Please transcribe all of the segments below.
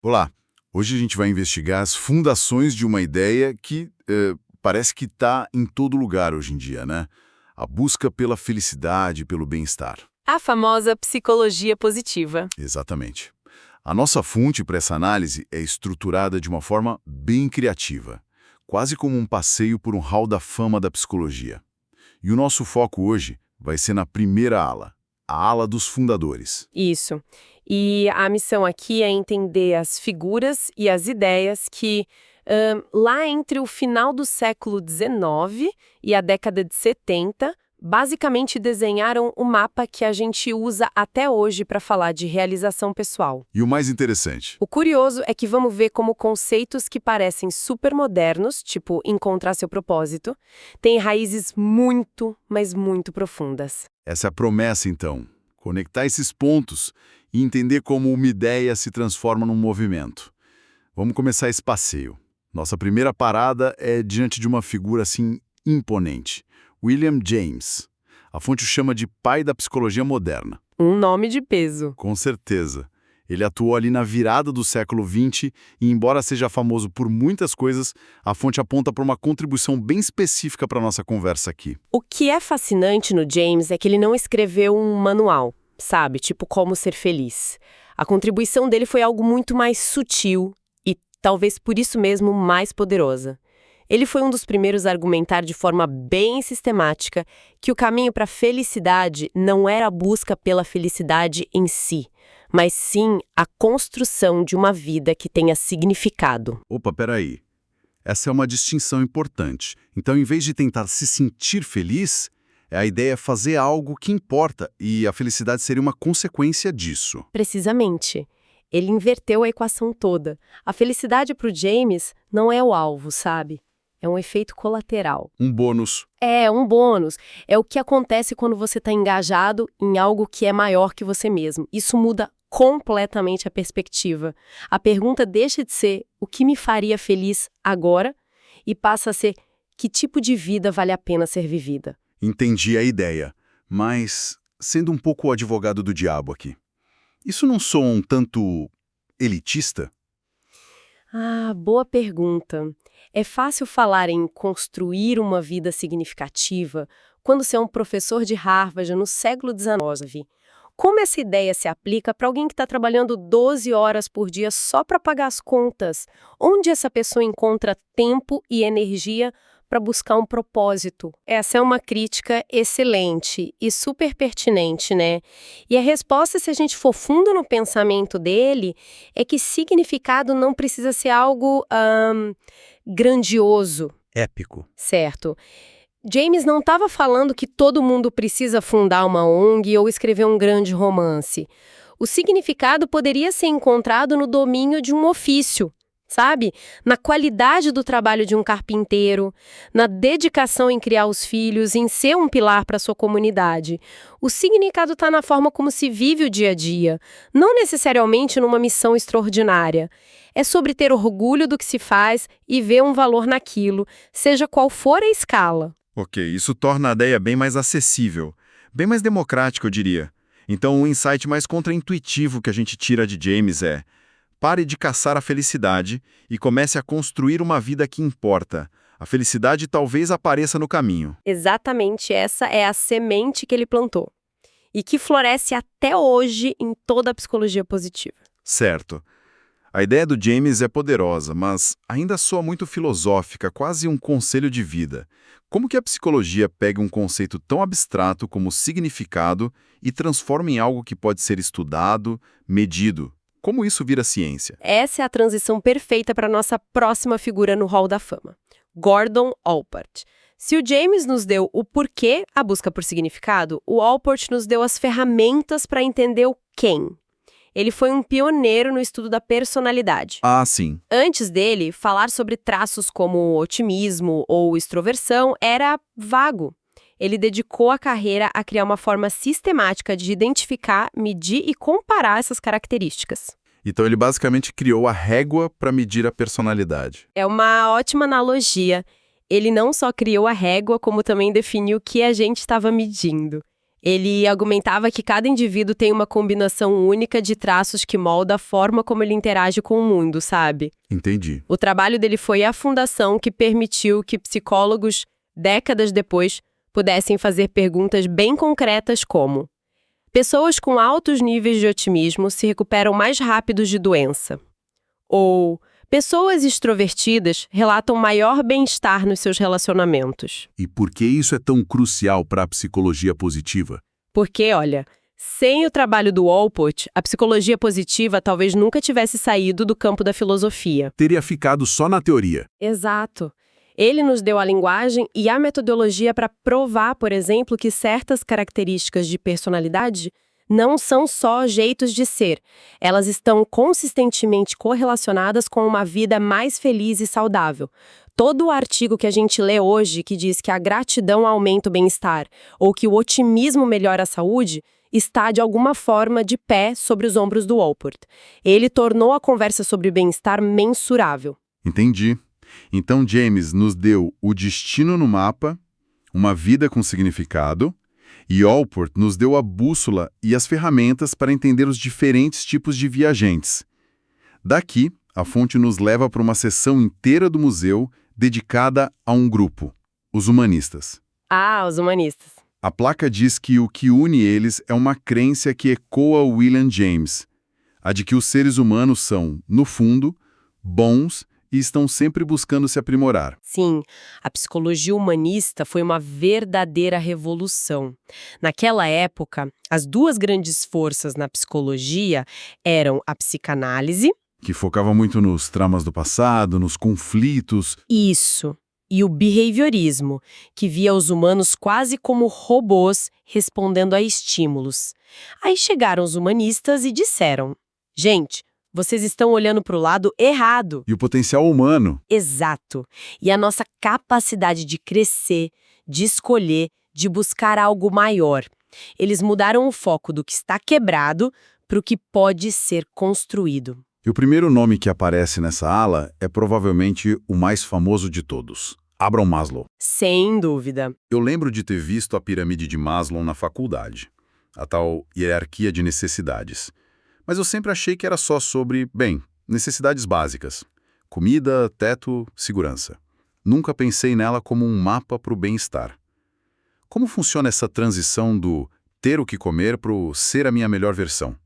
Olá, hoje a gente vai investigar as fundações de uma ideia que parece que está em todo lugar hoje em dia, né? A busca pela felicidade, pelo bem-estar. A famosa psicologia positiva. Exatamente. A nossa fonte para essa análise é estruturada de uma forma bem criativa, quase como um passeio por um hall da fama da psicologia. E o nosso foco hoje vai ser na primeira ala, a ala dos fundadores. Isso. E a missão aqui é entender as figuras e as ideias que, lá entre o final do século XIX e a década de 70, basicamente desenharam o mapa que a gente usa até hoje para falar de realização pessoal. E o mais interessante, O curioso é que vamos ver como conceitos que parecem super modernos, tipo encontrar seu propósito, têm raízes muito, mas muito profundas. essa é a promessa então, conectar esses pontos e entender como uma ideia se transforma num movimento. Vamos começar esse passeio. Nossa primeira parada é diante de uma figura assim imponente, William James. A fonte o chama de pai da psicologia moderna. Um nome de peso. Com certeza. Ele atuou ali na virada do século XX e, embora seja famoso por muitas coisas, a fonte aponta para uma contribuição bem específica para a nossa conversa aqui. O que é fascinante no James é que ele não escreveu um manual, sabe? Tipo como ser feliz. A contribuição dele foi algo muito mais sutil e, talvez por isso mesmo, mais poderosa. Ele foi um dos primeiros a argumentar de forma bem sistemática que o caminho para a felicidade não era a busca pela felicidade em si, mas sim a construção de uma vida que tenha significado. Opa, peraí. Essa é uma distinção importante. Então, em vez de tentar se sentir feliz, a ideia é fazer algo que importa e a felicidade seria uma consequência disso. Precisamente. Ele inverteu a equação toda. A felicidade para o James não é o alvo, sabe? É um efeito colateral. Um bônus. É um bônus. É o que acontece quando você está engajado em algo que é maior que você mesmo. Isso muda completamente a perspectiva. A pergunta deixa de ser o que me faria feliz agora e passa a ser que tipo de vida vale a pena ser vivida. Entendi a ideia, mas sendo um pouco o advogado do diabo aqui, isso não soa um tanto elitista? Ah, boa pergunta. É fácil falar em construir uma vida significativa quando você é um professor de Harvard no século XIX. Como essa ideia se aplica para alguém que está trabalhando 12 horas por dia só para pagar as contas? Onde essa pessoa encontra tempo e energia para buscar um propósito? Essa é uma crítica excelente e super pertinente, né? E a resposta, se a gente for fundo no pensamento dele, é que significado não precisa ser algo grandioso, Épico. certo? James não estava falando que todo mundo precisa fundar uma ONG ou escrever um grande romance. O significado poderia ser encontrado no domínio de um ofício, sabe? Na qualidade do trabalho de um carpinteiro, na dedicação em criar os filhos, em ser um pilar para sua comunidade. O significado está na forma como se vive o dia a dia, não necessariamente numa missão extraordinária. É sobre ter orgulho do que se faz e ver um valor naquilo, seja qual for a escala. Ok, isso torna a ideia bem mais acessível, bem mais democrática, eu diria. Então, o insight mais contraintuitivo que a gente tira de James é: pare de caçar a felicidade e comece a construir uma vida que importa. A felicidade talvez apareça no caminho. Exatamente essa é a semente que ele plantou e que floresce até hoje em toda a psicologia positiva. Certo. A ideia do James é poderosa, mas ainda soa muito filosófica, quase um conselho de vida. Como que a psicologia pega um conceito tão abstrato como significado e transforma em algo que pode ser estudado, medido? Como isso vira ciência? Essa é a transição perfeita para a nossa próxima figura no Hall da Fama, Gordon Allport. Se o James nos deu o porquê, a busca por significado, o Allport nos deu as ferramentas para entender o quem. Ele foi um pioneiro no estudo da personalidade. Ah, sim. Antes dele, falar sobre traços como otimismo ou extroversão era vago. Ele dedicou a carreira a criar uma forma sistemática de identificar, medir e comparar essas características. Então ele basicamente criou a régua para medir a personalidade. É uma ótima analogia. Ele não só criou a régua, como também definiu o que a gente estava medindo. Ele argumentava que cada indivíduo tem uma combinação única de traços que molda a forma como ele interage com o mundo, sabe? Entendi. O trabalho dele foi a fundação que permitiu que psicólogos, décadas depois, pudessem fazer perguntas bem concretas como: pessoas com altos níveis de otimismo se recuperam mais rápido de doença. Ou pessoas extrovertidas relatam maior bem-estar nos seus relacionamentos. E por que isso é tão crucial para a psicologia positiva? Porque, olha, sem o trabalho do Allport, a psicologia positiva talvez nunca tivesse saído do campo da filosofia. Teria ficado só na teoria. Exato. Ele nos deu a linguagem e a metodologia para provar, por exemplo, que certas características de personalidade não são só jeitos de ser. Elas estão consistentemente correlacionadas com uma vida mais feliz e saudável. Todo o artigo que a gente lê hoje que diz que a gratidão aumenta o bem-estar ou que o otimismo melhora a saúde está, de alguma forma, de pé sobre os ombros do Allport. Ele tornou a conversa sobre bem-estar mensurável. Entendi. Então James nos deu o destino no mapa, uma vida com significado, e Allport nos deu a bússola e as ferramentas para entender os diferentes tipos de viajantes. Daqui, a fonte nos leva para uma seção inteira do museu dedicada a um grupo, os humanistas. Ah, os humanistas. A placa diz que o que une eles é uma crença que ecoa William James, a de que os seres humanos são, no fundo, bons e estão sempre buscando se aprimorar. Sim, a psicologia humanista foi uma verdadeira revolução. Naquela época, as duas grandes forças na psicologia eram a psicanálise, Que focava muito nos traumas do passado, nos conflitos. isso, e o behaviorismo, que via os humanos quase como robôs respondendo a estímulos. Aí chegaram os humanistas e disseram: gente, vocês estão olhando para o lado errado. E o potencial humano. Exato. E a nossa capacidade de crescer, de escolher, de buscar algo maior. Eles mudaram o foco do que está quebrado para o que pode ser construído. E o primeiro nome que aparece nessa ala é provavelmente o mais famoso de todos, Abraham Maslow. Sem dúvida. Eu lembro de ter visto a pirâmide de Maslow na faculdade, a tal hierarquia de necessidades. Mas eu sempre achei que era só sobre, necessidades básicas. Comida, teto, segurança. Nunca pensei nela como um mapa para o bem-estar. Como funciona essa transição do ter o que comer para o ser a minha melhor versão?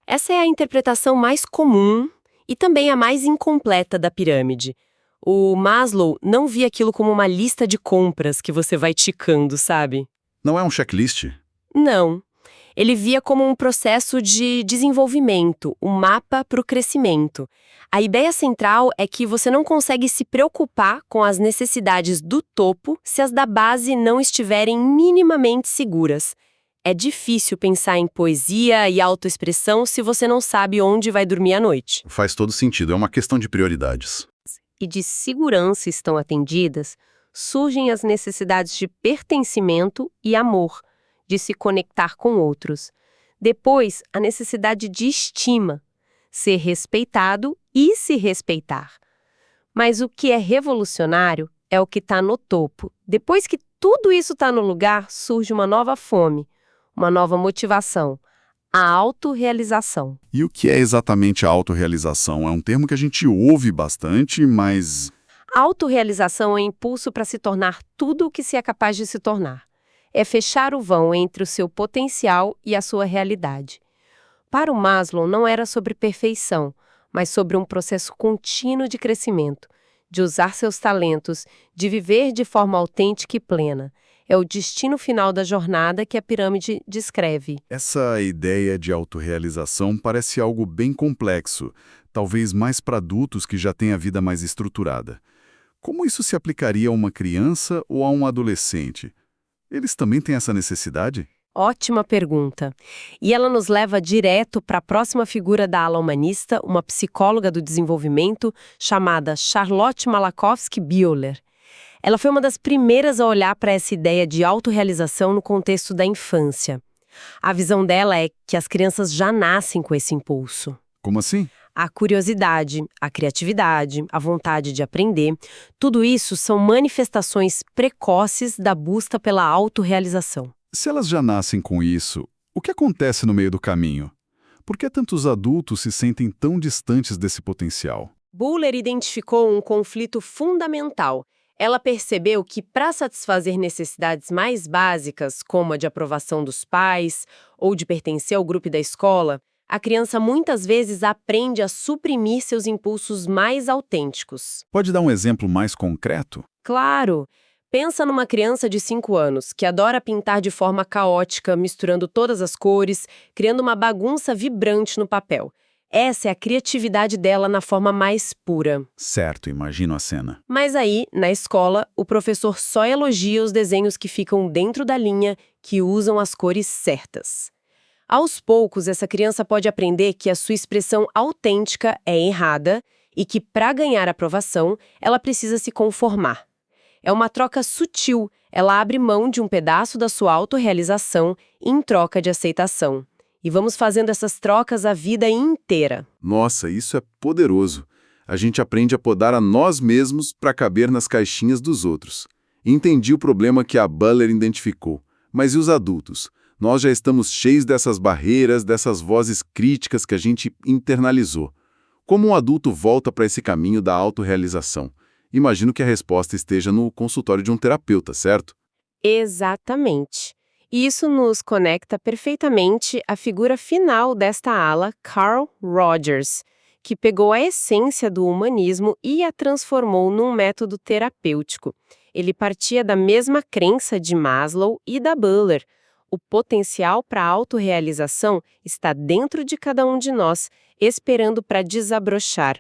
Essa é a interpretação mais comum e também a mais incompleta da pirâmide. O Maslow não via aquilo como uma lista de compras que você vai ticando, sabe? Não é um checklist? Não. Ele via como um processo de desenvolvimento, um mapa para o crescimento. A ideia central é que você não consegue se preocupar com as necessidades do topo se as da base não estiverem minimamente seguras. É difícil pensar em poesia e autoexpressão se você não sabe onde vai dormir à noite. Faz todo sentido, é uma questão de prioridades. E de segurança estão atendidas, surgem as necessidades de pertencimento e amor, de se conectar com outros. Depois, a necessidade de estima, ser respeitado e se respeitar. Mas o que é revolucionário é o que está no topo. Depois que tudo isso está no lugar, surge uma nova fome, uma nova motivação, a autorrealização. E o que é exatamente a autorrealização? É um termo que a gente ouve bastante, mas... A autorrealização é o impulso para se tornar tudo o que se é capaz de se tornar. É fechar o vão entre o seu potencial e a sua realidade. Para o Maslow, não era sobre perfeição, mas sobre um processo contínuo de crescimento, de usar seus talentos, de viver de forma autêntica e plena. É o destino final da jornada que a pirâmide descreve. Essa ideia de autorrealização parece algo bem complexo, talvez mais para adultos que já têm a vida mais estruturada. Como isso se aplicaria a uma criança ou a um adolescente? Eles também têm essa necessidade? Ótima pergunta. E ela nos leva direto para a próxima figura da ala humanista, uma psicóloga do desenvolvimento chamada Charlotte Malakowski-Bioler. Ela foi uma das primeiras a olhar para essa ideia de autorrealização no contexto da infância. A visão dela é que as crianças já nascem com esse impulso. Como assim? A curiosidade, a criatividade, a vontade de aprender, tudo isso são manifestações precoces da busca pela autorrealização. Se elas já nascem com isso, o que acontece no meio do caminho? Por que tantos adultos se sentem tão distantes desse potencial? Buhler identificou um conflito fundamental. Ela percebeu que, para satisfazer necessidades mais básicas, como a de aprovação dos pais ou de pertencer ao grupo da escola, a criança muitas vezes aprende a suprimir seus impulsos mais autênticos. Pode dar um exemplo mais concreto? Claro! Pensa numa criança de 5 anos, que adora pintar de forma caótica, misturando todas as cores, criando uma bagunça vibrante no papel. Essa é a criatividade dela na forma mais pura. Certo, imagino a cena. Mas aí, na escola, o professor só elogia os desenhos que ficam dentro da linha, que usam as cores certas. Aos poucos, essa criança pode aprender que a sua expressão autêntica é errada e que, para ganhar aprovação, ela precisa se conformar. É uma troca sutil, ela abre mão de um pedaço da sua autorrealização em troca de aceitação. E vamos fazendo essas trocas a vida inteira. Nossa, isso é poderoso. A gente aprende a podar a nós mesmos para caber nas caixinhas dos outros. Entendi o problema que a Buhler identificou. Mas e os adultos? Nós já estamos cheios dessas barreiras, dessas vozes críticas que a gente internalizou. Como um adulto volta para esse caminho da autorrealização? Imagino que a resposta esteja no consultório de um terapeuta, certo? Exatamente. E isso nos conecta perfeitamente à figura final desta ala, Carl Rogers, que pegou a essência do humanismo e a transformou num método terapêutico. Ele partia da mesma crença de Maslow e da Buhler. O potencial para a autorrealização está dentro de cada um de nós, esperando para desabrochar.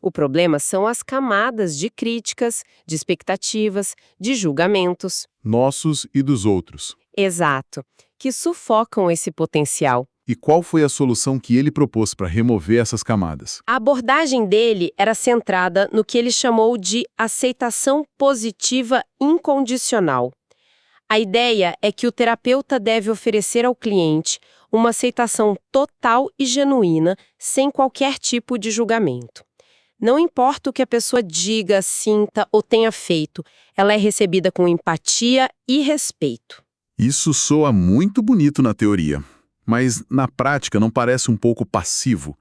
O problema são as camadas de críticas, de expectativas, de julgamentos. Nossos e dos outros. Exato, que sufocam esse potencial. E qual foi a solução que ele propôs para remover essas camadas? A abordagem dele era centrada no que ele chamou de aceitação positiva incondicional. A ideia é que o terapeuta deve oferecer ao cliente uma aceitação total e genuína, sem qualquer tipo de julgamento. Não importa o que a pessoa diga, sinta ou tenha feito, ela é recebida com empatia e respeito. Isso soa muito bonito na teoria, mas na prática não parece um pouco passivo?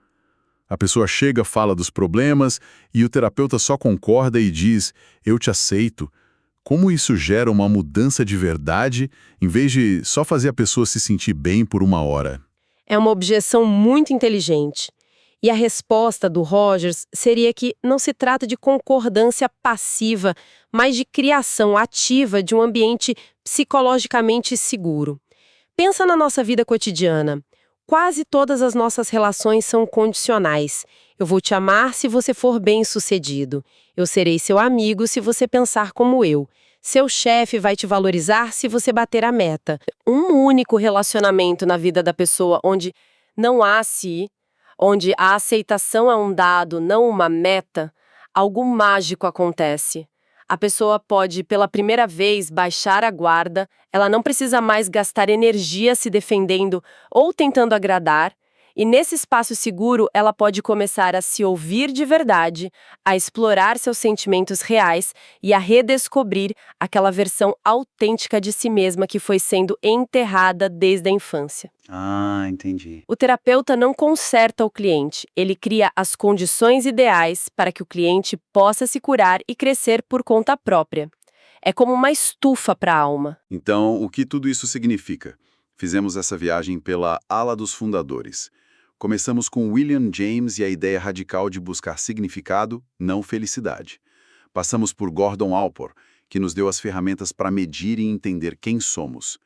A pessoa chega, fala dos problemas e o terapeuta só concorda e diz, eu te aceito. Como isso gera uma mudança de verdade, em vez de só fazer a pessoa se sentir bem por uma hora? É uma objeção muito inteligente. E a resposta do Rogers seria que não se trata de concordância passiva, mas de criação ativa de um ambiente psicologicamente seguro. Pensa na nossa vida cotidiana. Quase todas as nossas relações são condicionais. Eu vou te amar se você for bem-sucedido. Eu serei seu amigo se você pensar como eu. Seu chefe vai te valorizar se você bater a meta. Um único relacionamento na vida da pessoa onde não há si, onde a aceitação é um dado, não uma meta, algo mágico acontece. A pessoa pode, pela primeira vez, baixar a guarda, ela não precisa mais gastar energia se defendendo ou tentando agradar, e nesse espaço seguro ela pode começar a se ouvir de verdade, a explorar seus sentimentos reais e a redescobrir aquela versão autêntica de si mesma que foi sendo enterrada desde a infância. Ah, entendi. O terapeuta não conserta o cliente, ele cria as condições ideais para que o cliente possa se curar e crescer por conta própria. É como uma estufa para a alma. Então, o que tudo isso significa? Fizemos essa viagem pela ala dos fundadores. Começamos com William James e a ideia radical de buscar significado, não felicidade. Passamos por Gordon Allport, que nos deu as ferramentas para medir e entender quem somos.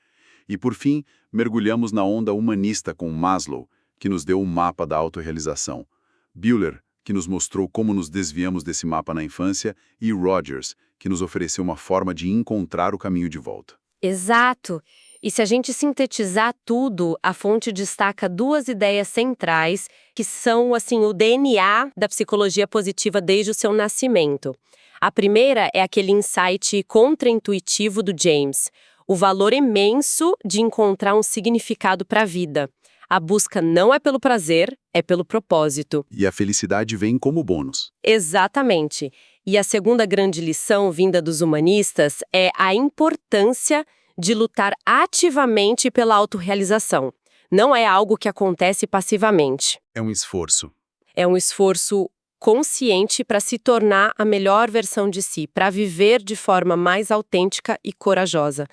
E, por fim, mergulhamos na onda humanista com Maslow, que nos deu um mapa da autorrealização. Buhler, que nos mostrou como nos desviamos desse mapa na infância, e Rogers, que nos ofereceu uma forma de encontrar o caminho de volta. Exato! E se a gente sintetizar tudo, a fonte destaca duas ideias centrais, que são, o DNA da psicologia positiva desde o seu nascimento. A primeira é aquele insight contraintuitivo do James, o valor imenso de encontrar um significado para a vida. A busca não é pelo prazer, é pelo propósito. E a felicidade vem como bônus. Exatamente. E a segunda grande lição vinda dos humanistas é a importância de lutar ativamente pela autorrealização. Não é algo que acontece passivamente. É um esforço. É um esforço consciente para se tornar a melhor versão de si, para viver de forma mais autêntica e corajosa.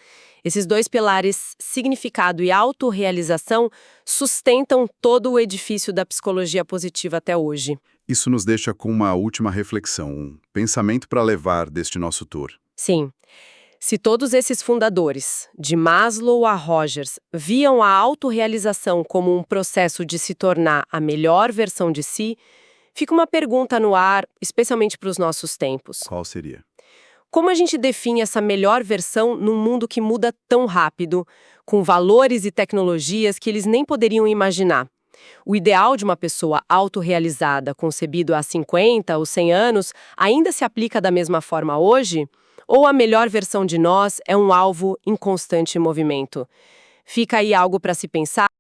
Esses dois pilares, significado e autorrealização, sustentam todo o edifício da psicologia positiva até hoje. Isso nos deixa com uma última reflexão, um pensamento para levar deste nosso tour. Sim. Se todos esses fundadores, de Maslow a Rogers, viam a autorrealização como um processo de se tornar a melhor versão de si, fica uma pergunta no ar, especialmente para os nossos tempos. Qual seria? Como a gente define essa melhor versão num mundo que muda tão rápido, com valores e tecnologias que eles nem poderiam imaginar? O ideal de uma pessoa autorrealizada, concebido há 50 ou 100 anos, ainda se aplica da mesma forma hoje? Ou a melhor versão de nós é um alvo em constante movimento? Fica aí algo para se pensar.